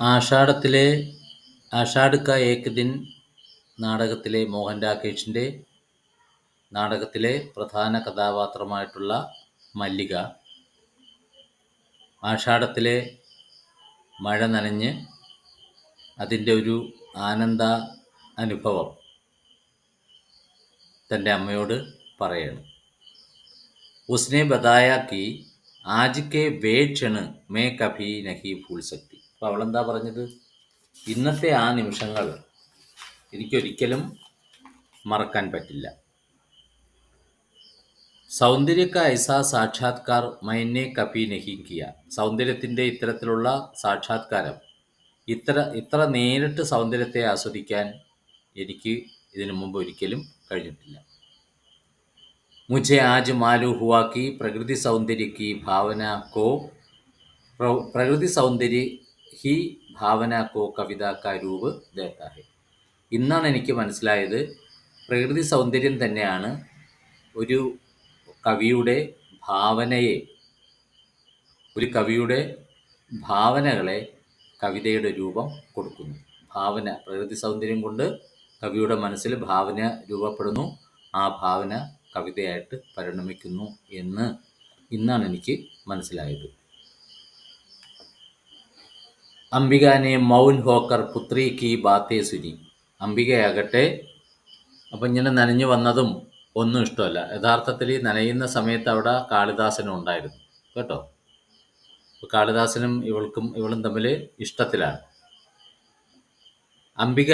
ആഷാഢത്തിലെ ആഷാഢ് കാ ഏക് ദിൻ നാടകത്തിലെ മോഹൻ രാകേഷിൻ്റെ നാടകത്തിലെ പ്രധാന കഥാപാത്രമായിട്ടുള്ള മല്ലിക ആഷാഢത്തിലെ മഴ നനഞ്ഞ് അതിൻ്റെ ഒരു ആനന്ദ അനുഭവം തൻ്റെ അമ്മയോട് പറയാണ്. ഉസ്നെ ബതായ കി ആജ് കെ വേ ക്ഷൺ മേ കഭി നഹി ഭൂൽ സക്തി. അപ്പോൾ അവളെന്താ പറഞ്ഞത്? ഇന്നത്തെ ആ നിമിഷങ്ങൾ എനിക്കൊരിക്കലും മറക്കാൻ പറ്റില്ല. സൗന്ദര്യ കാ ഐസാ സാക്ഷാത്കാർ മൈനെ കഭി നഹി കിയ. സൗന്ദര്യത്തിൻ്റെ ഇത്തരത്തിലുള്ള സാക്ഷാത്കാരം, ഇത്ര നേരിട്ട് സൗന്ദര്യത്തെ ആസ്വദിക്കാൻ എനിക്ക് ഇതിനു മുമ്പ് ഒരിക്കലും കഴിഞ്ഞിട്ടില്ല. മുझे आज मालूम हुआ कि प्रकृति सौंदर्य की भावना को प्रकृति सौंदर्य ही ഭാവന കോ കവിത കാ രൂപ് ദേത്താ ഹെ. ഇന്നാണ് എനിക്ക് മനസ്സിലായത്, പ്രകൃതി സൗന്ദര്യം തന്നെയാണ് ഒരു കവിയുടെ ഭാവനയെ, ഒരു കവിയുടെ ഭാവനകളെ കവിതയുടെ രൂപം കൊടുക്കുന്നു. ഭാവന, പ്രകൃതി സൗന്ദര്യം കൊണ്ട് കവിയുടെ മനസ്സിൽ ഭാവന രൂപപ്പെടുന്നു. ആ ഭാവന കവിതയായിട്ട് പരിണമിക്കുന്നു എന്ന് ഇന്നാണ് എനിക്ക് മനസ്സിലായത്. അംബികാനെ മൗൻ ഹോക്കർ പുത്രി കി ബാത്തേ സുനി. അംബികയാകട്ടെ, അപ്പം ഇങ്ങനെ നനഞ്ഞു വന്നതും ഒന്നും ഇഷ്ടമല്ല. യഥാർത്ഥത്തിൽ ഈ നനയുന്ന സമയത്ത് അവിടെ കാളിദാസനും ഉണ്ടായിരുന്നു കേട്ടോ. അപ്പോൾ കാളിദാസനും ഇവളും തമ്മിൽ ഇഷ്ടത്തിലാണ്. അംബിക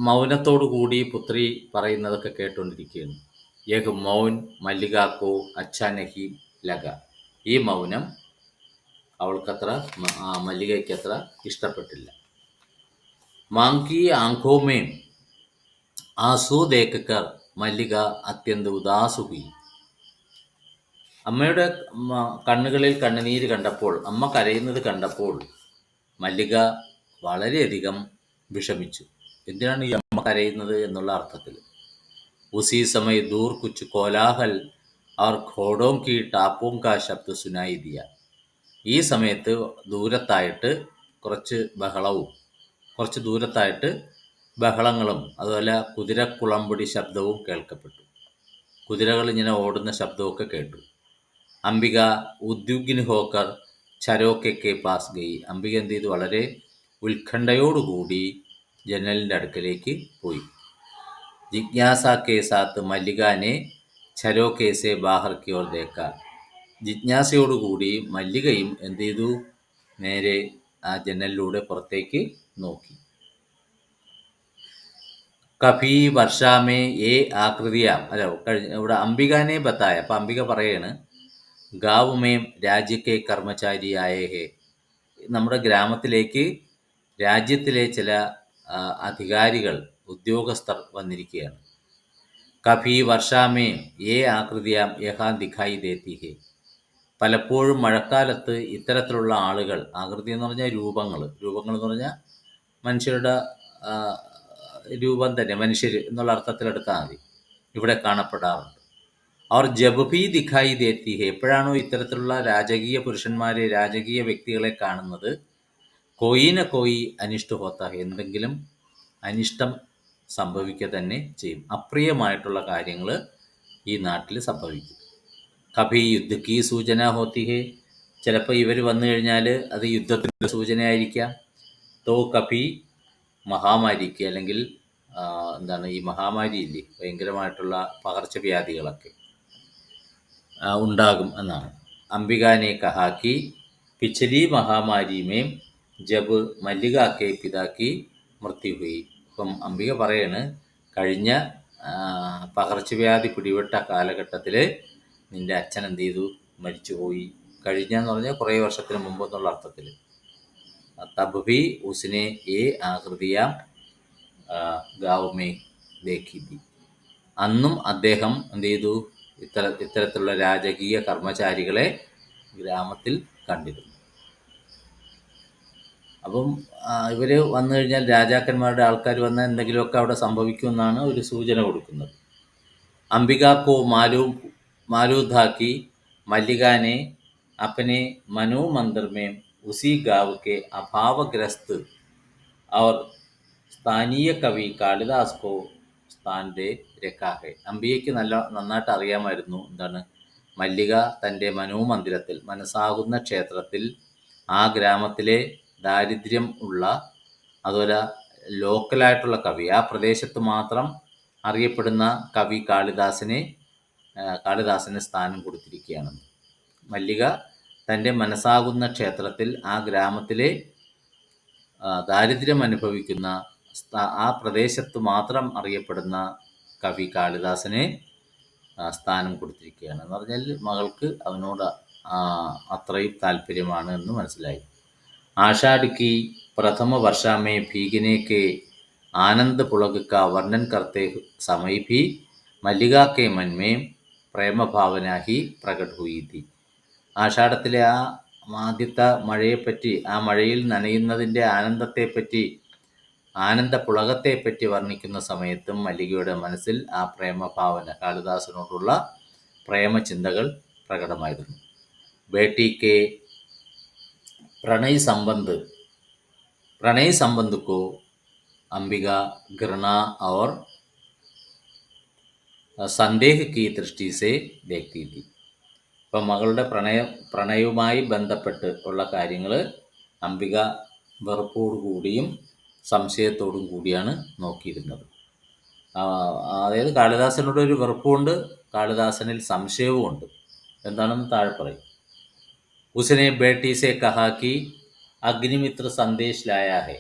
മൗനത്തോടു കൂടി പുത്രി പറയുന്നതൊക്കെ കേട്ടുകൊണ്ടിരിക്കുകയാണ്. യഹ് മൗൻ മല്ലികാക്കോ അച്ഛാ നഹി ലഗ. ഈ മൗനം അവൾക്കത്ര, മല്ലികയ്ക്കത്ര ഇഷ്ടപ്പെട്ടില്ല. മാങ്കി ആംഖോമേം ആസു ദേഖ് കർ മല്ലിക അത്യന്ത ഉദാസ് ഹുയി. അമ്മയുടെ കണ്ണുകളിൽ കണ്ണുനീര് കണ്ടപ്പോൾ, അമ്മ കരയുന്നത് കണ്ടപ്പോൾ മല്ലിക വളരെയധികം വിഷമിച്ചു. എന്തിനാണ് ഈ അമ്മ കരയുന്നത് എന്നുള്ള അർത്ഥത്തിൽ. ഉസി സമയ ദൂർ കുച്ച് കോലാഹൽ और घोड़ों की टापों का शब्द सुनाई दिया. ഈ സമയത്ത് ദൂരത്തായിട്ട് കുറച്ച് ദൂരത്തായിട്ട് ബഹളങ്ങളും അതുപോലെ കുതിരക്കുളമ്പടി ശബ്ദവും കേൾക്കപ്പെട്ടു. കുതിരകൾ ഇങ്ങനെ ഓടുന്ന ശബ്ദമൊക്കെ കേട്ടു. അംബിക ഉദ്യുഗ്ന ഹോക്കർ ചരോക്കെ പാസ് ഗയി. അംബിക എന്ത് ചെയ്തു? വളരെ ഉത്കണ്ഠയോടുകൂടി ജനലിൻ്റെ അടുക്കലേക്ക് പോയി. ജിജ്ഞാസ K Saath മല്ലികാനെ ചരോക്കേസെ Bahar Ki or ദേക്ക. ജിജ്ഞാസയോടുകൂടി മല്ലികയും എന്ത് ചെയ്തു? നേരെ ആ ജനലിലൂടെ പുറത്തേക്ക് നോക്കി. കഭി വർഷാമേ ഏ ആകൃതിയാം. ഇവിടെ അംബികാനെ ബത്തായ. അപ്പം അംബിക പറയാണ്, ഗാവ് മേം രാജ്യക്കെ കർമ്മചാരി ആയേ ഹേ. നമ്മുടെ ഗ്രാമത്തിലേക്ക് രാജ്യത്തിലെ ചില അധികാരികൾ, ഉദ്യോഗസ്ഥർ വന്നിരിക്കുകയാണ്. കഭി വർഷാമേ ഏ ആകൃതിയാം യഹാൻ ദിഖായി ദേത്തി ഹേ. പലപ്പോഴും മഴക്കാലത്ത് ഇത്തരത്തിലുള്ള ആളുകൾ, ആകൃതി എന്ന് പറഞ്ഞാൽ രൂപങ്ങൾ എന്ന് പറഞ്ഞാൽ മനുഷ്യരുടെ രൂപം തന്നെ, മനുഷ്യർ എന്നുള്ള അർത്ഥത്തിലെടുത്താൽ മതി, ഇവിടെ കാണപ്പെടാറുണ്ട്. അവർ ജബ് ഭി ദിഖായി ദേത്തി ഹേ. എപ്പോഴാണോ ഇത്തരത്തിലുള്ള രാജകീയ പുരുഷന്മാരെ, രാജകീയ വ്യക്തികളെ കാണുന്നത്, കോയിന കോയി അനിഷ്ട ഹോത്ത ഹേ. എന്തെങ്കിലും അനിഷ്ടം സംഭവിക്കുക തന്നെ ചെയ്യും. അപ്രിയമായിട്ടുള്ള കാര്യങ്ങൾ ഈ നാട്ടിൽ സംഭവിക്കും. കഭി യുദ്ധക്ക് സൂചന ഹോത്തി ഹേ. ചിലപ്പോൾ ഇവർ വന്നു കഴിഞ്ഞാൽ അത് യുദ്ധത്തിൻ്റെ സൂചനയായിരിക്കാം. തോ കഭി മഹാമാരിക്ക്, അല്ലെങ്കിൽ ഈ മഹാമാരി ഇല്ലേ, ഭയങ്കരമായിട്ടുള്ള പകർച്ചവ്യാധികളൊക്കെ ഉണ്ടാകും എന്നാണ്. അംബികാനെ കഹാക്കി പിछली മഹാമാരി മേം ജബ് മല്ലികാക്കെ പിതാക്കി മൃത്യു ഹുയി. ഇപ്പം അംബിക പറയാണ്, കഴിഞ്ഞ പകർച്ചവ്യാധി പിടിപെട്ട കാലഘട്ടത്തിൽ നിൻ്റെ അച്ഛൻ എന്ത് ചെയ്തു? മരിച്ചുപോയി. കഴിഞ്ഞെന്ന് പറഞ്ഞാൽ കുറേ വർഷത്തിന് മുമ്പ് എന്നുള്ള അർത്ഥത്തിൽ. തബ് ഭി ഉസ്നെ ഏ ആകൃതിയാം ഗാവ് മേ ദേഖി തി. അന്നും അദ്ദേഹം എന്ത് ചെയ്തു? ഇത്തരത്തിലുള്ള രാജകീയ കർമ്മചാരികളെ ഗ്രാമത്തിൽ കണ്ടിരുന്നു. അപ്പം ഇവർ വന്നു കഴിഞ്ഞാൽ, രാജാക്കന്മാരുടെ ആൾക്കാർ വന്നാൽ എന്തെങ്കിലുമൊക്കെ അവിടെ സംഭവിക്കുമെന്നാണ് ഒരു സൂചന കൊടുക്കുന്നത്. അംബികാക്കോ മാലൂം ധാക്കി മല്ലികാനെ അപ്പനെ മനോമന്ദിർ മേം उसी गाँव के अभावग्रस्त और സ്ഥാനീയ കവി കാളിദാസ് കോ സ്ഥാൻ ദേ രഖാ ഹെ. അംബികയ്ക്ക് നന്നായിട്ട് അറിയാമായിരുന്നു എന്താണ് മല്ലിക തൻ്റെ മനോമന്ദിരത്തിൽ, മനസ്സാകുന്ന ക്ഷേത്രത്തിൽ, ആ ഗ്രാമത്തിലെ ദാരിദ്ര്യം ഉള്ള, അതുപോലെ ലോക്കലായിട്ടുള്ള കവി, ആ പ്രദേശത്ത് മാത്രം അറിയപ്പെടുന്ന കവി കാളിദാസന് സ്ഥാനം കൊടുത്തിരിക്കുകയാണെന്ന്. മല്ലിക തൻ്റെ മനസ്സാകുന്ന ക്ഷേത്രത്തിൽ, ആ ഗ്രാമത്തിലെ ദാരിദ്ര്യം അനുഭവിക്കുന്ന, ആ പ്രദേശത്ത് മാത്രം അറിയപ്പെടുന്ന കവി കാളിദാസനെ സ്ഥാനം കൊടുത്തിരിക്കുകയാണ്. എന്ന് പറഞ്ഞാൽ മകൾക്ക് അവനോട് അത്രയും താല്പര്യമാണ് എന്ന് മനസ്സിലായി. ആഷാഢ് की प्रथम वर्षा में भीगने के आनंद पुलक का वर्णन करते समय भी मल्लिका के मन में പ്രേമ ഭാവന ഹി പ്രകട് ഹുയി തി. ആഷാഢത്തിലെ ആ ആദ്യത്തെ മഴയെപ്പറ്റി, ആ മഴയിൽ നനയുന്നതിൻ്റെ ആനന്ദത്തെപ്പറ്റി, ആനന്ദപുളകത്തെപ്പറ്റി വർണ്ണിക്കുന്ന സമയത്തും മല്ലികയുടെ മനസ്സിൽ ആ പ്രേമഭാവന, കാളിദാസനോടുള്ള പ്രേമചിന്തകൾ പ്രകടമായിരുന്നു. ബേട്ടി കെ प्रणय संबंध को अंबिका घृणा और संदेह की दृष्टि से देखती थी. ഇപ്പം മകളുടെ പ്രണയവുമായി ബന്ധപ്പെട്ട് ഉള്ള കാര്യങ്ങൾ അംബിക വെറുപ്പോടുകൂടിയും സംശയത്തോടും കൂടിയാണ് നോക്കിയിരുന്നത്. അതായത് കാളിദാസനോട് ഒരു വെറുപ്പുമുണ്ട്, കാളിദാസനിൽ സംശയവുമുണ്ട്. എന്താണെന്ന് താഴെ പറയും. ഉസ്നെ ബേട്ടി സെ കഹാ കി അഗ്നിമിത്ര സന്ദേശ് ലായ ഹെ.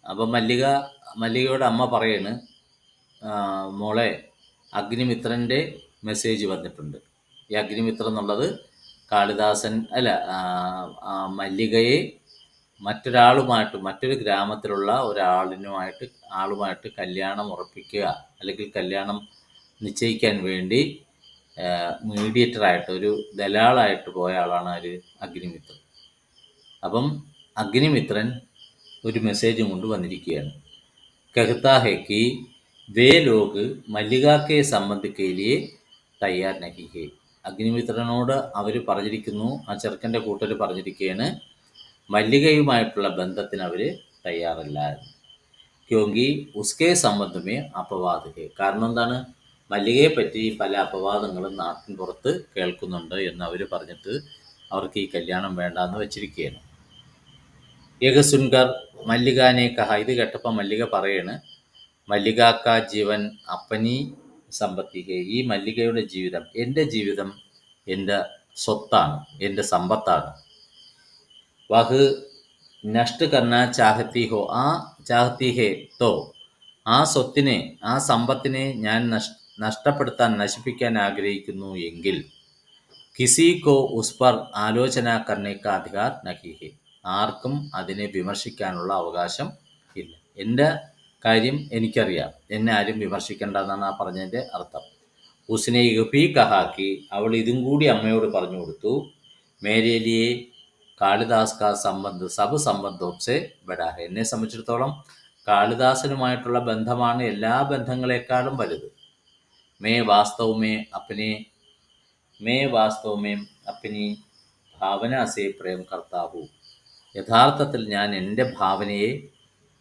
അപ്പം മല്ലികയുടെ അമ്മ പറയാണ്, മോളെ അഗ്നിമിത്രൻ്റെ മെസ്സേജ് വന്നിട്ടുണ്ട്. ഈ അഗ്നിമിത്രം എന്നുള്ളത് മല്ലികയെ മറ്റൊരു ഗ്രാമത്തിലുള്ള ആളുമായിട്ട് കല്യാണം ഉറപ്പിക്കുക, അല്ലെങ്കിൽ കല്യാണം നിശ്ചയിക്കാൻ വേണ്ടി മീഡിയേറ്ററായിട്ട്, ഒരു ദലാളായിട്ട് പോയ ആളാണ് അഗ്നിമിത്രൻ. അപ്പം അഗ്നിമിത്രൻ ഒരു മെസ്സേജും കൊണ്ട് വന്നിരിക്കുകയാണ്. कहता है कि वे लोग मल्लिका के संबंध के लिए तैयार नहीं है. അഗ്നിമിത്രനോട് അവർ പറഞ്ഞിരിക്കുന്നു, ആ ചെറുക്കൻ്റെ കൂട്ടർ പറഞ്ഞിരിക്കുകയാണ്, മല്ലികയുമായിട്ടുള്ള ബന്ധത്തിന് അവർ തയ്യാറല്ല എന്ന്. ക്യോങ്കി ഉസ്കെ സംബന്ധമേ അപവാദ് ഹെ. കാരണം എന്താണ്, മല്ലികയെ പറ്റി പല അപവാദങ്ങളും നാട്ടിൻ പുറത്ത് കേൾക്കുന്നുണ്ട് എന്ന് അവർ പറഞ്ഞിട്ട് അവർക്ക് ഈ കല്യാണം വേണ്ടാന്ന് വെച്ചിരിക്കുകയാണ്. യഹ് സുൻകർ മല്ലികാനെ കഹ. ഇത് കേട്ടപ്പോൾ മല്ലിക പറയാണ്, മല്ലികാക്ക ജീവൻ അപ്പനി സമ്പത്തി ഹെ. ഈ മല്ലികയുടെ ജീവിതം, എൻ്റെ സ്വത്താണ്, എൻ്റെ സമ്പത്താണ്. വഹ് നഷ്ട് കർണ ചാഹത്തി ഹെ തോ. ആ സ്വത്തിനെ, ആ സമ്പത്തിനെ ഞാൻ നശിപ്പിക്കാൻ ആഗ്രഹിക്കുന്നു എങ്കിൽ കിസി കോ ഉസ് പർ ആലോചന കർണേ കാ അധികാർ നഹി ഹെ. ആർക്കും അതിനെ വിമർശിക്കാനുള്ള അവകാശം ഇല്ല. എൻ്റെ കാര്യം എനിക്കറിയാം, എന്നെ ആരും വിമർശിക്കേണ്ട എന്നാണ് ആ പറഞ്ഞതിൻ്റെ അർത്ഥം. ഉസ്നെ യഹ് കഹാക്കി. അവൾ ഇതും കൂടി അമ്മയോട് പറഞ്ഞു കൊടുത്തു. മേരെ ലിയേ കാളിദാസ് കാ സംബന്ധ് സബ് സംബന്ധോംസെ ബഡാ ഹെ. എന്നെ സംബന്ധിച്ചിടത്തോളം കാളിദാസനുമായിട്ടുള്ള ബന്ധമാണ് എല്ലാ ബന്ധങ്ങളെക്കാളും വലുത്. മേ വാസ്തവമേ അപ്പനി ഭാവന സേ പ്രേം കർത്താഹു. യഥാർത്ഥത്തിൽ ഞാൻ എൻ്റെ ഭാവനയെ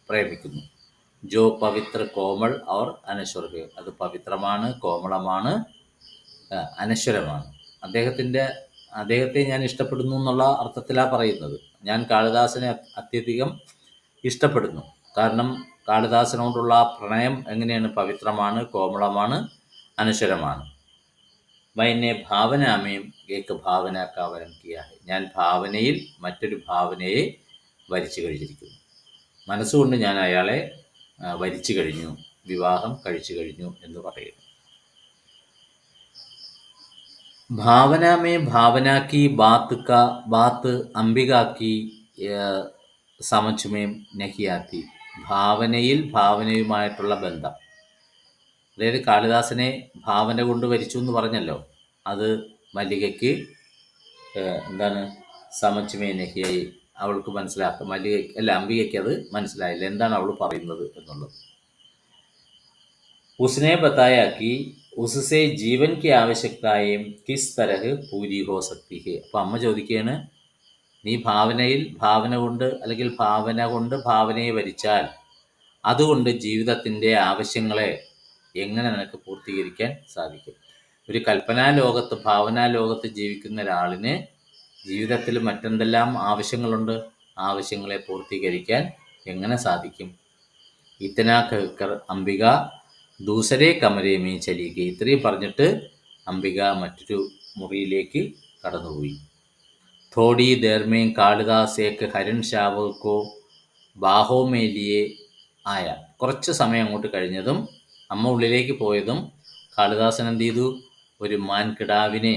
പ്രേമിക്കുന്നു. ജോ പവിത്ര കോമൾ ഔർ അനശ്വർ ഹെ. അത് പവിത്രമാണ്, കോമളമാണ്, അനശ്വരമാണ്. അദ്ദേഹത്തെ ഞാൻ ഇഷ്ടപ്പെടുന്നു എന്നുള്ള അർത്ഥത്തിലാണ് പറയുന്നത്. ഞാൻ കാളിദാസനെ അത്യധികം ഇഷ്ടപ്പെടുന്നു. കാരണം കാളിദാസനോടുള്ള പ്രണയം എങ്ങനെയാണ്, പവിത്രമാണ്, കോമളമാണ്, അനശ്വരമാണ്. മൈനെ ഭാവനാമേം ഏക ഭാവന കാ വരം കിയാ ഹെ. ഞാൻ ഭാവനയിൽ മറ്റൊരു ഭാവനയെ വരിച്ചു കഴിഞ്ഞിരിക്കുന്നു. മനസ്സുകൊണ്ട് ഞാൻ അയാളെ വരിച്ചു കഴിഞ്ഞു, വിവാഹം കഴിച്ചു കഴിഞ്ഞു എന്ന് പറയുന്നു. ഭാവനാമേ ഭാവനാക്കി ബാത്ത് അംബികാക്കി സമച്ചുമേം നഹിയാത്തി. ഭാവനയുമായിട്ടുള്ള ബന്ധം, അതായത് കാളിദാസനെ ഭാവന കൊണ്ട് വരിച്ചു എന്ന് പറഞ്ഞല്ലോ, അത് മല്ലികയ്ക്ക് സമച്ചുമേ നഹിയായി അവൾക്ക് മനസ്സിലാക്കാം. അംബികയ്ക്ക് അത് മനസ്സിലായില്ല, എന്താണ് അവൾ പറയുന്നത് എന്നുള്ളത്. ഉസ്നെ ബതായാ കി ഉസ്സെ ജീവൻ കി ആവശ്യകതായേം കിസ് തരഹ് പൂരി ഹോ സക്തി ഹെ. അപ്പം അമ്മ ചോദിക്കുകയാണ്, നീ ഭാവന കൊണ്ട് അല്ലെങ്കിൽ ഭാവന കൊണ്ട് ഭാവനയെ വരിച്ചാൽ അതുകൊണ്ട് ജീവിതത്തിൻ്റെ ആവശ്യങ്ങളെ എങ്ങനെ നിനക്ക് പൂർത്തീകരിക്കാൻ സാധിക്കും? ഒരു കൽപ്പനാ ലോകത്ത്, ഭാവനാ ലോകത്ത് ജീവിക്കുന്ന ഒരാളിന് ജീവിതത്തിൽ മറ്റെന്തെല്ലാം ആവശ്യങ്ങളുണ്ട്? ആവശ്യങ്ങളെ പൂർത്തീകരിക്കാൻ എങ്ങനെ സാധിക്കും? ഇത്തനാ കർ അംബിക ദൂസരേ കമരേ മേ ചലി ഗയി. ഇത്രയും പറഞ്ഞിട്ട് അംബിക മറ്റൊരു മുറിയിലേക്ക് കടന്നുപോയി. Todi there may Kalidas Ek Haran ശാവക് co ബാഹോ may ലിയേ ആയ. കുറച്ച് സമയം അങ്ങോട്ട് കഴിഞ്ഞതും, അമ്മ ഉള്ളിലേക്ക് പോയതും കാളിദാസൻ എന്ത് ചെയ്തു? ഒരു മാൻകിടാവിനെ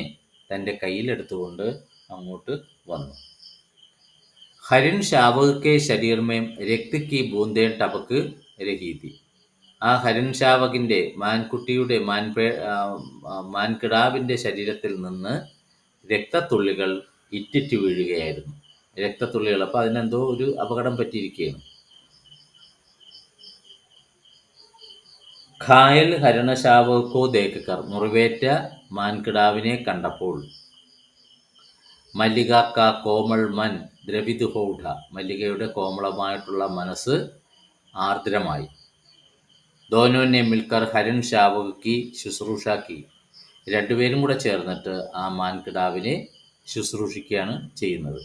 തൻ്റെ കയ്യിലെടുത്തുകൊണ്ട് അങ്ങോട്ട് വന്നു. ഹരിൺ ശാവക് കെ ശരീർ മേ രക്ത് കി ബൂന്തേ ടപക് രഹി തി. ആ ഹരിൺ ശാവകിൻ്റെ, മാൻകിടാവിൻ്റെ ശരീരത്തിൽ നിന്ന് രക്തത്തുള്ളികൾ ഇറ്റിറ്റ് വീഴുകയായിരുന്നു. രക്തത്തുള്ളികൾ, അപ്പോൾ അതിനെന്തോ ഒരു അപകടം പറ്റിയിരിക്കുകയാണ്. ഘായൽ ഹരണശാവക് കോ ദേഖ് കർ. മുറിവേറ്റ മാൻകിടാവിനെ കണ്ടപ്പോൾ മല്ലിക കാ കോമൾ മൻ ദ്രവിത് ഹോഠ. മല്ലികയുടെ കോമളമായിട്ടുള്ള മനസ്സ് ആർദ്രമായി. ദോനോനെ മിൽക്കർ ഹരൺ ശാവക് കി ശുശ്രൂഷ കി. രണ്ടുപേരും കൂടെ ചേർന്നിട്ട് ആ മാൻകിടാവിനെ ശുശ്രൂഷിക്കുകയാണ് ചെയ്യുന്നത്.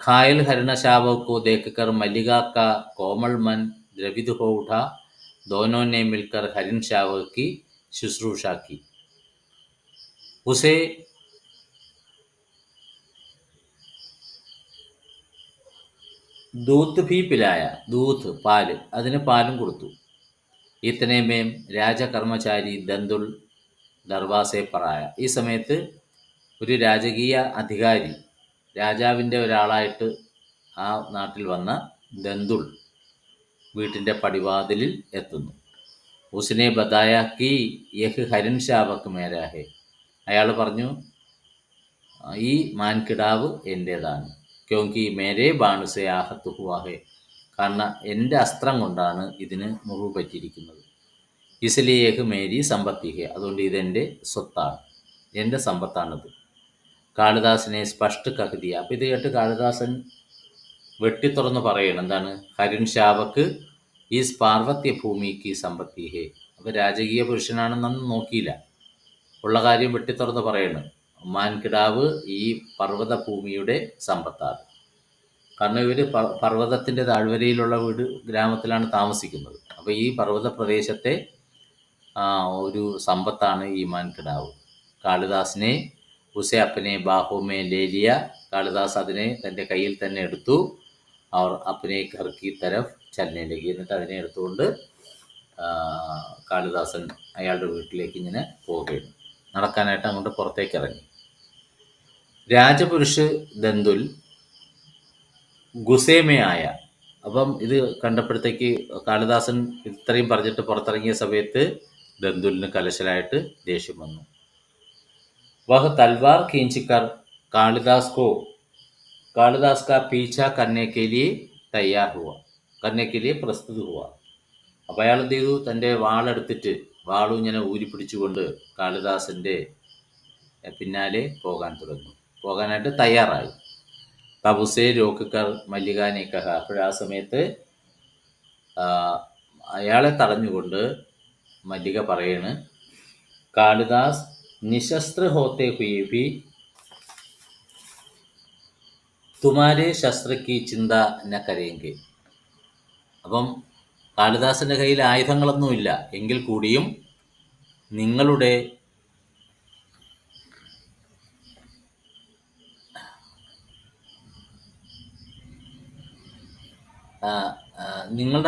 ഘായൽ ഹരണശാവക് കോ ദേഖ് കർ മല്ലിക കാ കോമൾ മൻ ദ്രവിത് ഹോഠ दोनों ने मिलकर हरिण शावक की शुश्रूषा की. उसे दूध भी पिलाया. दूध, പാല്, അതിന് പാലും കൊടുത്തു. ഇത്തനെ മേം രാജകർമ്മചാരി ദന്തുൽ ദർവാസെ പറായ. ഈ സമയത്ത് ഒരു രാജകീയ അധികാരി, രാജാവിൻ്റെ ഒരാളായിട്ട് ആ നാട്ടിൽ വന്ന ദന്തുൾ വീട്ടിൻ്റെ പടിവാതിലിൽ എത്തുന്നു. ഉസ്നെ ബതായ കി യഹ് ഹരിൺ ശാവക് മേരാ ഹെ. അയാൾ പറഞ്ഞു, ഈ മാൻകിടാവ് എൻ്റേതാണ്. ക്യോങ്കി മേരേ ബാണുസെ ആഹത്ത് ഹുവാ ഹെ. കാരണം എൻ്റെ അസ്ത്രം കൊണ്ടാണ് ഇതിന് മുറിവ് പറ്റിയിരിക്കുന്നത്. ഇസ്ലിയെ യഹ് മേരി സമ്പത്തി ഹെ. അതുകൊണ്ട് ഇതെൻ്റെ സ്വത്താണ്, എൻ്റെ സമ്പത്താണിത്. കാളിദാസിനെ സ്പഷ്ട കഹ്ദിയ. അപ്പോൾ ഇത് കേട്ട് കാളിദാസൻ വെട്ടിത്തുറന്ന് പറയണം, എന്താണ്? ഹരിൺ ശാവക് ഈസ് പാർവത്യ ഭൂമിക്ക് സമ്പത്തി ഹേ. അപ്പോൾ രാജകീയ പുരുഷനാണെന്നൊന്നും നോക്കിയില്ല, ഉള്ള കാര്യം വെട്ടിത്തുറന്ന് പറയണം. മാൻകിടാവ് ഈ പർവ്വത ഭൂമിയുടെ സമ്പത്താണ്. കാരണം ഇവർ പർവ്വതത്തിൻ്റെ താഴ്വരയിലുള്ള ഗ്രാമത്തിലാണ് താമസിക്കുന്നത്. അപ്പോൾ ഈ പർവ്വത പ്രദേശത്തെ ഒരു സമ്പത്താണ് ഈ മാൻകിടാവ്. കാളിദാസിനെ ഉസെ അപ്പനെ ബാഹുമേ ലേലിയ. കാളിദാസ് അതിനെ തൻ്റെ കയ്യിൽ തന്നെ എടുത്തു. അവർ അപ്പനെ ഘർ കി തരഫ് ചലനയിലേക്ക്. എന്നിട്ട് അതിനെ എടുത്തുകൊണ്ട് കാളിദാസൻ അയാളുടെ വീട്ടിലേക്ക് ഇങ്ങനെ പോവുകയാണ്. നടക്കാനായിട്ട് അങ്ങോട്ട് പുറത്തേക്ക് ഇറങ്ങി. രാജപുരുഷ് ദന്തുൽ ഗുസേമേ ആയ. അപ്പം ഇത് കണ്ടപ്പോഴത്തേക്ക് കാളിദാസൻ ഇത്രയും പറഞ്ഞിട്ട് പുറത്തിറങ്ങിയ സമയത്ത് ദന്തുലിന് കലശലായിട്ട് ദേഷ്യം വന്നു. വഹ് തൽവാർ ഖീഞ്ചിക്കർ കാളിദാസ് കാ പീछा करने के लिए तैयार हुआ, करने के लिए प्रस्तुत हुआ. അപ്പോൾ അയാൾ എന്ത് ചെയ്തു? തൻ്റെ വാളെടുത്തിട്ട് വാളും ഇങ്ങനെ ഊരിപ്പിടിച്ചുകൊണ്ട് കാളിദാസൻ്റെ പിന്നാലെ പോകാനായിട്ട് തയ്യാറായി. തബുസെ രോക്കർ മല്ലികാനെ കഹ. അപ്പോഴാ സമയത്ത് അയാളെ തടഞ്ഞുകൊണ്ട് മല്ലിക പറയാണ്, കാളിദാസ് നിശസ്ത്ര ഹോത്തെ ഹുയെ ഭി തുമാരെ ശസ്ത്രക്ക് ചിന്ത ന കരയെങ്കിൽ. അപ്പം കാളിദാസൻ്റെ കയ്യിൽ ആയുധങ്ങളൊന്നുമില്ല എങ്കിൽ കൂടിയും നിങ്ങളുടെ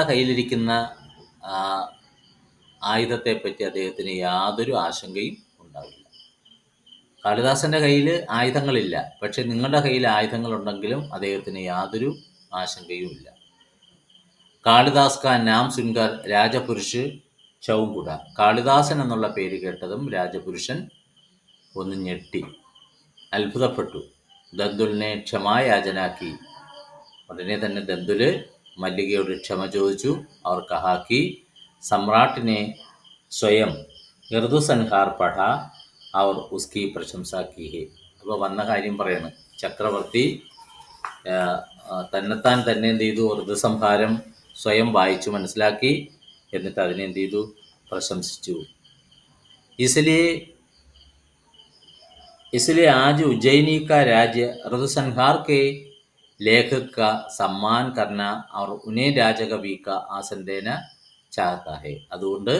കയ്യിലിരിക്കുന്ന ആയുധത്തെപ്പറ്റി അദ്ദേഹത്തിന് യാതൊരു ആശങ്കയും ഉണ്ടാവില്ല. കാളിദാസൻ്റെ കയ്യിൽ ആയുധങ്ങളില്ല, പക്ഷെ നിങ്ങളുടെ കയ്യിൽ ആയുധങ്ങളുണ്ടെങ്കിലും അദ്ദേഹത്തിന് യാതൊരു ആശങ്കയും ഇല്ല. കാളിദാസ് കാ നാം സുൻകർ രാജപുരുഷ് ചൗങ്കുട. കാളിദാസൻ എന്നുള്ള പേര് കേട്ടതും രാജപുരുഷൻ ഒന്ന് ഞെട്ടി, അത്ഭുതപ്പെട്ടു. ദന്തുലിനെ ക്ഷമായാചനാക്കി. ഉടനെ തന്നെ ദന്തുല് മല്ലികയോട് ക്ഷമ ചോദിച്ചു. അവർ കഹാക്കി സമ്രാട്ടിനെ സ്വയം ഋതുസൻഹാർ പഠ അവർ ഉസ്കി പ്രശംസ കി ഹെ. അപ്പോൾ വന്ന കാര്യം പറയാണ്. ചക്രവർത്തി തന്നെത്താൻ തന്നെ എന്ത് ചെയ്തു, ഋതുസംഹാരം സ്വയം വായിച്ചു മനസ്സിലാക്കി. എന്നിട്ട് അതിനെ എന്ത് ചെയ്തു, പ്രശംസിച്ചു. इसलिए इसलिए आज उज्जैनी का राज्य ऋतुसंहार के लेखक का सम्मान करना और उन्हें രാജകവി का ആസൻ देना चाहता है. അതുകൊണ്ട്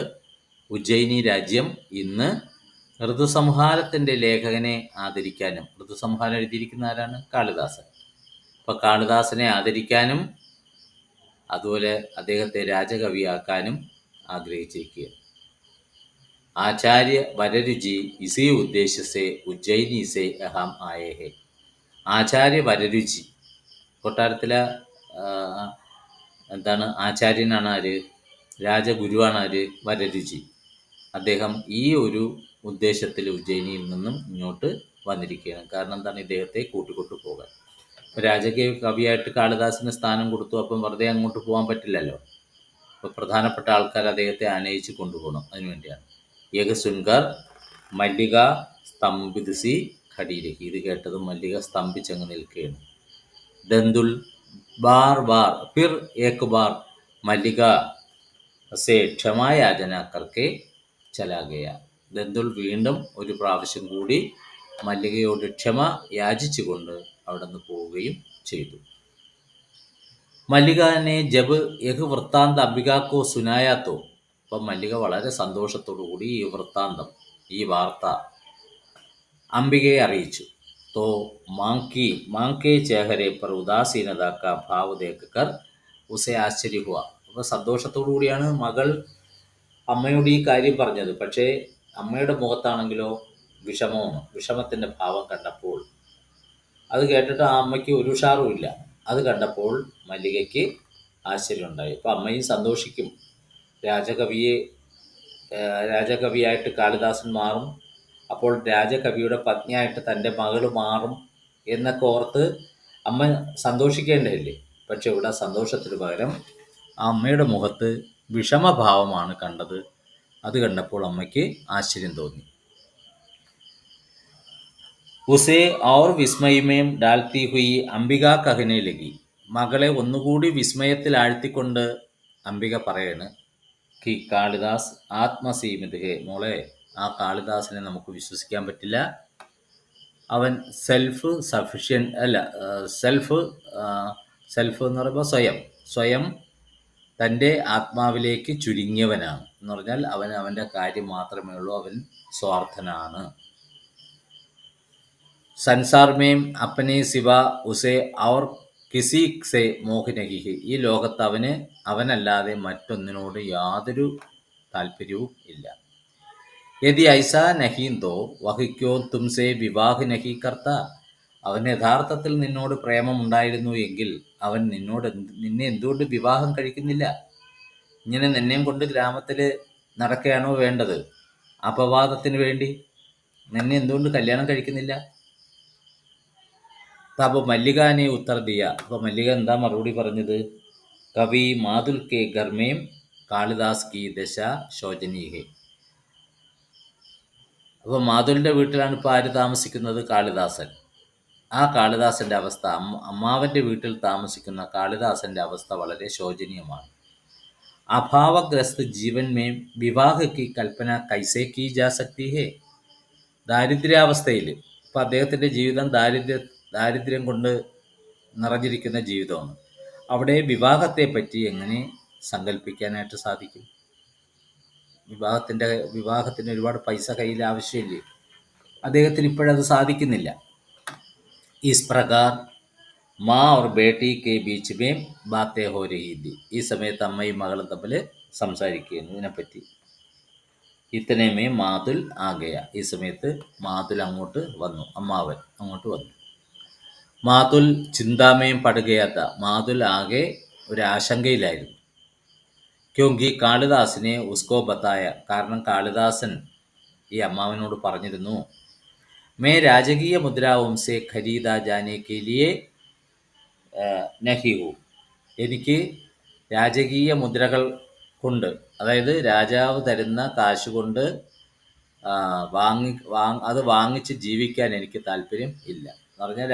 ഉജ്ജയിനി രാജ്യം ഇന്ന് ഋതുസംഹാരത്തിൻ്റെ ലേഖകനെ ആദരിക്കാനും, ഋതുസംഹാരം എഴുതിയിരിക്കുന്ന ആരാണ്? കാളിദാസൻ. അപ്പോൾ കാളിദാസനെ ആദരിക്കാനും അതുപോലെ അദ്ദേഹത്തെ രാജകവിയാക്കാനും ആഗ്രഹിച്ചിരിക്കുകയാണ്. ആചാര്യ വരരുചി ഇസി ഉദ്ദേശിച്ച് ഉജ്ജയിനി സെ അഹം ആയേ ഹെ. ആചാര്യ വരരുചി കൊട്ടാരത്തിലെ ആചാര്യനാണ് ആര്? രാജഗുരുവാണ് ആര്? വരരുചി. അദ്ദേഹം ഈ ഒരു ഉദ്ദേശത്തിൽ ഉജ്ജയിനിയിൽ നിന്നും ഇങ്ങോട്ട് വന്നിരിക്കുകയാണ്. കാരണം എന്താണ്? ഇദ്ദേഹത്തെ കൂട്ടിക്കൊണ്ടു പോകാൻ. രാജകീയ കവിയായിട്ട് കാളിദാസന് സ്ഥാനം കൊടുത്തു. അപ്പം വെറുതെ അങ്ങോട്ട് പോകാൻ പറ്റില്ലല്ലോ. അപ്പോൾ പ്രധാനപ്പെട്ട ആൾക്കാർ അദ്ദേഹത്തെ ആനയിച്ച് കൊണ്ടുപോകണം. അതിനുവേണ്ടിയാണ്. ഏക സുൻകർ മല്ലിക സ്തംഭിതസി ഖടീരഹി. ഇത് കേട്ടതും മല്ലിക സ്തംഭിച്ചങ്ങ് നിൽക്കുകയാണ്. ദന്തുൽ ബാർ ബാർ ഫിർ ഏക് ബാർ മല്ലിക സേ ക്ഷമായാചന കർക്കെ ചലാ ഗയ. ദന്തുൽ വീണ്ടും ഒരു പ്രാവശ്യം കൂടി മല്ലികയോട് ക്ഷമ യാചിച്ചുകൊണ്ട് അവിടെ നിന്ന് പോവുകയും ചെയ്തു. മല്ലികനെ ജബ് യഹ് വൃത്താന്ത അംബികാക്കോ സുനായാത്തോ. അപ്പം മല്ലിക വളരെ സന്തോഷത്തോടു കൂടി ഈ വൃത്താന്തം, ഈ വാർത്ത അംബികയെ അറിയിച്ചു. തോ മാങ്കേ ചേഹരെ പർ ഉദാസീനത കാ ഭാവ് ദേക്കർ ഉസെ ആശ്ചര്യ ഹുവ. അപ്പോൾ സന്തോഷത്തോടു കൂടിയാണ് മകൾ അമ്മയോട് ഈ കാര്യം പറഞ്ഞത്. പക്ഷേ അമ്മയുടെ മുഖത്താണെങ്കിലോ വിഷമത്തിൻ്റെ ഭാവം കണ്ടപ്പോൾ, അത് കേട്ടിട്ട് ആ അമ്മയ്ക്ക് ഒരു ഉഷാറുമില്ല. അത് കണ്ടപ്പോൾ മല്ലികയ്ക്ക് ആശ്ചര്യമുണ്ടായി. അപ്പോൾ അമ്മയും സന്തോഷിക്കും. രാജകവിയായിട്ട് കാളിദാസൻ മാറും. അപ്പോൾ രാജകവിയുടെ പത്നിയായിട്ട് തൻ്റെ മകൾ മാറും എന്നൊക്കെ ഓർത്ത് അമ്മ സന്തോഷിക്കേണ്ടതല്ലേ. പക്ഷെ ഇവിടെ സന്തോഷത്തിന് പകരം ആ അമ്മയുടെ മുഖത്ത് വിഷമഭാവമാണ് കണ്ടത്. അത് കണ്ടപ്പോൾ അമ്മയ്ക്ക് ആശ്ചര്യം തോന്നി. ഉസേ ഔർ വിസ്മയമേം ഡാൽത്തി ഹുയി അംബിക കഹനെ ലഗി. മകളെ ഒന്നുകൂടി വിസ്മയത്തിൽ ആഴ്ത്തിക്കൊണ്ട് അംബിക പറയാണ്, കി കാളിദാസ് ആത്മസീമിത് ഹേ. മോളെ, ആ കാളിദാസിനെ നമുക്ക് വിശ്വസിക്കാൻ പറ്റില്ല. അവൻ സെൽഫ് സഫിഷ്യൻ്റ് അല്ല. സെൽഫ് എന്ന് പറയുമ്പോൾ സ്വയം തൻ്റെ ആത്മാവിലേക്ക് ചുരുങ്ങിയവനാണ് എന്ന് പറഞ്ഞാൽ അവൻ്റെ കാര്യം മാത്രമേ ഉള്ളൂ. അവൻ സ്വാർത്ഥനാണ്. संसार में अपने सिवा उसे और കിസി സെ മോഹിനഹി. ഈ ലോകത്ത് അവനല്ലാതെ മറ്റൊന്നിനോട് യാതൊരു താല്പര്യവും ഇല്ല. യദി ഐസാ നഹീന്തോ വഹിക്കോ തുംസെ വിവാഹ് നഹി കർത്ത. അവന് യഥാർത്ഥത്തിൽ നിന്നോട് പ്രേമമുണ്ടായിരുന്നു എങ്കിൽ അവൻ നിന്നെ എന്തുകൊണ്ട് വിവാഹം കഴിക്കുന്നില്ല? ഇങ്ങനെ നിന്നെയും കൊണ്ട് ഗ്രാമത്തിൽ നടക്കുകയാണോ വേണ്ടത്? അപവാദത്തിന് വേണ്ടി നിന്നെ എന്തുകൊണ്ട് കല്യാണം കഴിക്കുന്നില്ല? അപ്പോൾ മല്ലികാനെ ഉത്തർ ദിയ. അപ്പോൾ മല്ലിക എന്താ മറുപടി പറഞ്ഞത്? കവി മാതുൽ കെ ഗർമേം കാളിദാസ് കി ദശ ശോചനീഹേ. അപ്പോൾ മാതുലിൻ്റെ വീട്ടിലാണ് ഇപ്പോൾ ആര് താമസിക്കുന്നത്? കാളിദാസൻ. ആ കാളിദാസൻ്റെ അവസ്ഥ, അമ്മാവൻ്റെ വീട്ടിൽ താമസിക്കുന്ന കാളിദാസൻ്റെ അവസ്ഥ വളരെ ശോചനീയമാണ്. അഭാവഗ്രസ്ത ജീവൻ മേം വിവാഹ കി കൽപ്പന കൈസേ കി ജാ സക്തി ഹേ. ദാരിദ്ര്യാവസ്ഥയിൽ ഇപ്പോൾ അദ്ദേഹത്തിൻ്റെ ജീവിതം ദാരിദ്ര്യം കൊണ്ട് നിറഞ്ഞിരിക്കുന്ന ജീവിതമാണ്. അവിടെ വിവാഹത്തെ പറ്റി എങ്ങനെ സങ്കല്പിക്കാനായിട്ട് സാധിക്കും? വിവാഹത്തിന് ഒരുപാട് പൈസ കയ്യിൽ ആവശ്യമില്ലേ? അദ്ദേഹത്തിന് ഇപ്പോഴത് സാധിക്കുന്നില്ല. ഇസ് പ്രകാർ മാ ഓർ ബേട്ടി കെ ബീച്ച് മേം ബാത്തേ ഹോ രഹി ഥി. ഈ സമയത്ത് അമ്മയും മകളും തമ്മിൽ സംസാരിക്കുകയാണ് ഇതിനെപ്പറ്റി. ഇത്തനമേ മാതുൽ ആകയ. ഈ സമയത്ത് മാതുൽ അങ്ങോട്ട് വന്നു, അമ്മാവൻ അങ്ങോട്ട് വന്നു. മാതുൽ ചിന്താമയം പടുകയാത്ത. മാതുൽ ആകെ ഒരു ആശങ്കയിലായിരുന്നു. ക്യോങ്കി കാളിദാസിനെ ഉസ്കോ ബത്തായ. കാരണം കാളിദാസൻ ഈ അമ്മാവനോട് പറഞ്ഞിരുന്നു, മേ രാജകീയ മുദ്രാവും സെ ഖരീദ ജാനെ കെ ലിയെ നഹി ഹു. എനിക്ക് രാജകീയ മുദ്രകൾ കൊണ്ട്, അതായത് രാജാവ് തരുന്ന കാശ് കൊണ്ട് അത് വാങ്ങിച്ച് ജീവിക്കാൻ എനിക്ക് താല്പര്യം ഇല്ല എന്ന് പറഞ്ഞാൽ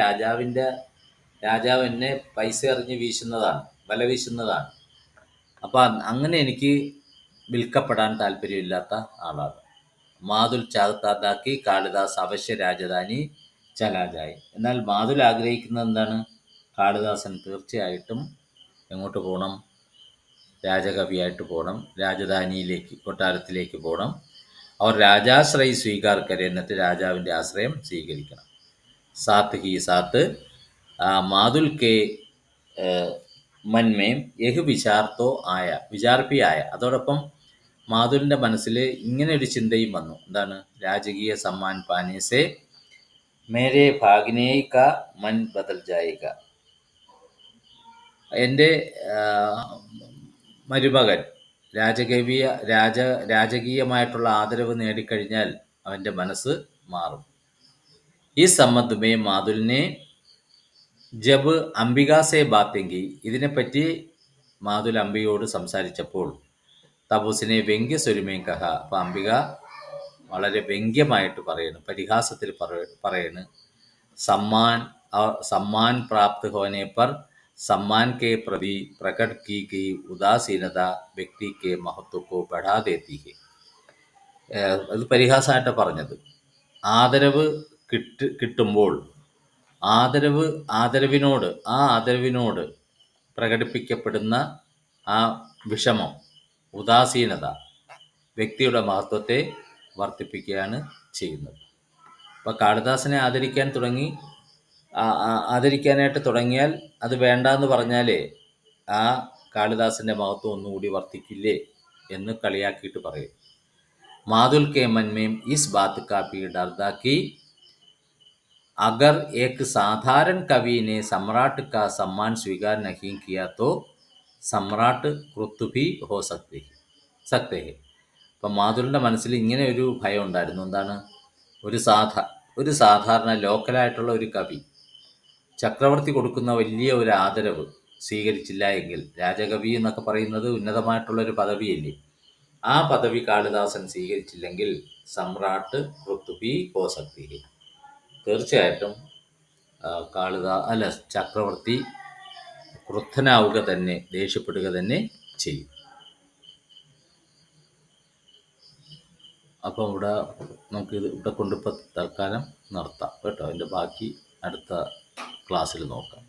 രാജാവ് എന്നെ പൈസ എറിഞ്ഞ് വീശുന്നതാണ്, വല വീശുന്നതാണ്. അപ്പം അങ്ങനെ എനിക്ക് വിൽക്കപ്പെടാൻ താല്പര്യമില്ലാത്ത ആളാണ്. മാതുൽ ചാഹത്താതാക്കി കാളിദാസ് അവശ്യ രാജധാനി ചലാജായി. എന്നാൽ മാതുൽ ആഗ്രഹിക്കുന്നത് എന്താണ്? കാളിദാസൻ തീർച്ചയായിട്ടും എങ്ങോട്ട് പോകണം? രാജകവിയായിട്ട് പോകണം, രാജധാനിയിലേക്ക്, കൊട്ടാരത്തിലേക്ക് പോകണം. അവർ രാജാശ്രയി സ്വീകാർ കരെ, എന്നിട്ട് രാജാവിൻ്റെ ആശ്രയം സ്വീകരിക്കണം. സാത്ത് ഹി സാത്ത് മാതുൽ കെ മന്മേം യഹ് വിചാർത്തോ ആയ, വിചാർപ്പി ആയ. അതോടൊപ്പം മാതുലിൻ്റെ മനസ്സിൽ ഇങ്ങനെ ഒരു ചിന്തയും വന്നു. എന്താണ്? രാജകീയ സമ്മാൻ പാനീസെ മേരെ ഭാഗ്നേ കാ മൻ ബദൽ ജായേഗ. എൻ്റെ മരുമകൻ രാജകീയമായിട്ടുള്ള ആദരവ് നേടിക്കഴിഞ്ഞാൽ അവൻ്റെ മനസ്സ് മാറും. ഈ സമ്മതമേ മാതുലിനെ ജബ് അംബികാസെ ബാത്തെങ്കി, ഇതിനെപ്പറ്റി മാതുൽ അംബികയോട് സംസാരിച്ചപ്പോൾ തപുസിനെ വ്യംഗ്യസ്വരുമേ കഹ. അപ്പം അംബിക വളരെ വ്യംഗ്യമായിട്ട് പറയുന്നു, പരിഹാസത്തിൽ പറയുന്നു, സമ്മാൻ പ്രാപ്ത് ഹോനെ പർ സമ്മാൻ കെ പ്രതി പ്രകട് की गई ഉദാസീനത വ്യക്തി കെ മഹത്വ കോ ബഢാ ദേത്തി ഹെ. അത് പരിഹാസമായിട്ടാണ് പറഞ്ഞത്. ആദരവ് കിട്ടുമ്പോൾ ആദരവിനോട് പ്രകടിപ്പിക്കപ്പെടുന്ന ആ വിഷമം, ഉദാസീനത വ്യക്തിയുടെ മഹത്വത്തെ വർദ്ധിപ്പിക്കുകയാണ് ചെയ്യുന്നത്. അപ്പോൾ കാളിദാസനെ ആദരിക്കാനായിട്ട് തുടങ്ങിയാൽ അത് വേണ്ടാന്ന് പറഞ്ഞാൽ ആ കാളിദാസൻ്റെ മഹത്വം ഒന്നുകൂടി വർദ്ധിക്കില്ലേ എന്ന് കളിയാക്കിയിട്ട് പറയും. മാതുൽ കെ മൻമേം ഇസ് ബാത്ത് കാ ഭി ഡർ था कि अगर एक साधारण कवि ने सम्राट का सम्मान स्वीकार नहीं किया तो सम्राट क्रुद्ध भी हो सकते हैं. അപ്പം മാതുലിൻ്റെ മനസ്സിൽ ഇങ്ങനെ ഒരു ഭയം ഉണ്ടായിരുന്നു. എന്താണ്? ഒരു സാധാരണ ലോക്കലായിട്ടുള്ള ഒരു കവി ചക്രവർത്തി കൊടുക്കുന്ന വലിയ ഒരു ആദരവ് സ്വീകരിച്ചില്ല എങ്കിൽ, രാജകവി എന്നൊക്കെ പറയുന്നത് ഉന്നതമായിട്ടുള്ളൊരു പദവിയല്ലേ, ആ പദവി കാളിദാസൻ സ്വീകരിച്ചില്ലെങ്കിൽ സമ്രാട്ട് പൃഥ്വി ഹോ സക്തി, തീർച്ചയായിട്ടും ചക്രവർത്തി ക്രുദ്ധനാവുക തന്നെ, ദേഷ്യപ്പെടുക തന്നെ ചെയ്യും. അപ്പോൾ നമുക്കിത് ഇവിടെ കൊണ്ടിപ്പോൾ തൽക്കാലം നിർത്താം കേട്ടോ. അതിൻ്റെ ബാക്കി അടുത്ത ക്ലാസ്സിൽ നോക്കാം.